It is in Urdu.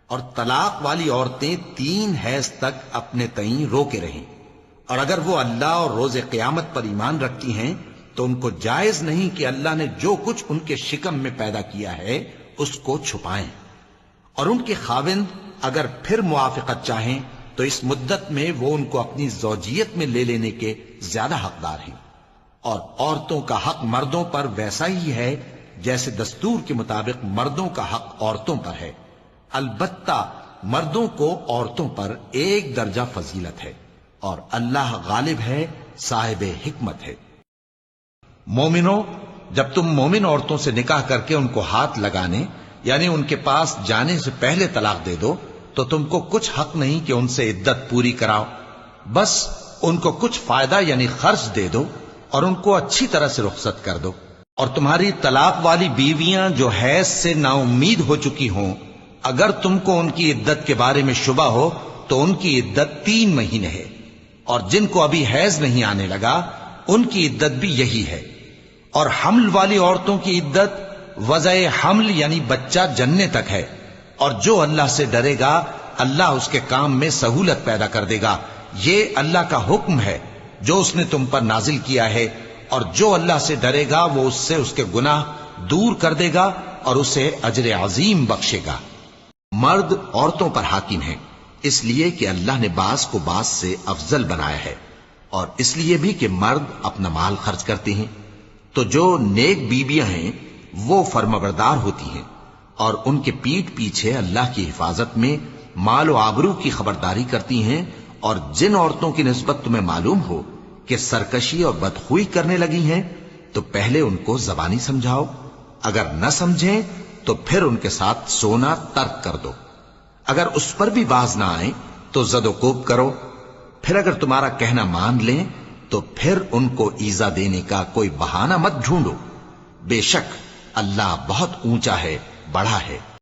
اور طلاق والی عورتیں 3 حیض تک اپنے تئیں روکے رہیں، اور اگر وہ اللہ اور روز قیامت پر ایمان رکھتی ہیں تو ان کو جائز نہیں کہ اللہ نے جو کچھ ان کے شکم میں پیدا کیا ہے اس کو چھپائیں، اور ان کے خاوند اگر پھر موافقت چاہیں تو اس مدت میں وہ ان کو اپنی زوجیت میں لے لینے کے زیادہ حقدار ہیں، اور عورتوں کا حق مردوں پر ویسا ہی ہے جیسے دستور کے مطابق مردوں کا حق عورتوں پر ہے، البتہ مردوں کو عورتوں پر 1 درجہ فضیلت ہے، اور اللہ غالب ہے، صاحب حکمت ہے۔ مومنو، جب تم مومن عورتوں سے نکاح کر کے ان کو ہاتھ لگانے یعنی ان کے پاس جانے سے پہلے طلاق دے دو تو تم کو کچھ حق نہیں کہ ان سے عدت پوری کراؤ، بس ان کو کچھ فائدہ یعنی خرچ دے دو اور ان کو اچھی طرح سے رخصت کر دو۔ اور تمہاری طلاق والی بیویاں جو حیض سے نا امید ہو چکی ہوں، اگر تم کو ان کی عدت کے بارے میں شبہ ہو تو ان کی عدت 3 مہینے ہے، اور جن کو ابھی حیض نہیں آنے لگا ان کی عدت بھی یہی ہے، اور حمل والی عورتوں کی عدت وضع حمل یعنی بچہ جننے تک ہے، اور جو اللہ سے ڈرے گا اللہ اس کے کام میں سہولت پیدا کر دے گا، یہ اللہ کا حکم ہے جو اس نے تم پر نازل کیا ہے، اور جو اللہ سے ڈرے گا وہ اس سے اس کے گناہ دور کر دے گا اور اسے اجر عظیم بخشے گا۔ مرد عورتوں پر حاکم ہیں اس لیے کہ اللہ نے بعض کو بعض سے افضل بنایا ہے، اور اس لیے بھی کہ مرد اپنا مال خرچ کرتے ہیں، تو جو نیک بیویاں ہیں وہ فرمانبردار ہوتی ہیں، اور ان کے پیٹھ پیچھے اللہ کی حفاظت میں مال و آبرو کی خبرداری کرتی ہیں، اور جن عورتوں کی نسبت تمہیں معلوم ہو کہ سرکشی اور بدخوئی کرنے لگی ہیں تو پہلے ان کو زبانی سمجھاؤ، اگر نہ سمجھیں تو پھر ان کے ساتھ سونا ترک کر دو، اگر اس پر بھی باز نہ آئیں تو زد و کوب کرو، پھر اگر تمہارا کہنا مان لیں تو پھر ان کو ایذا دینے کا کوئی بہانہ مت ڈھونڈو، بے شک اللہ بہت اونچا ہے، بڑا ہے۔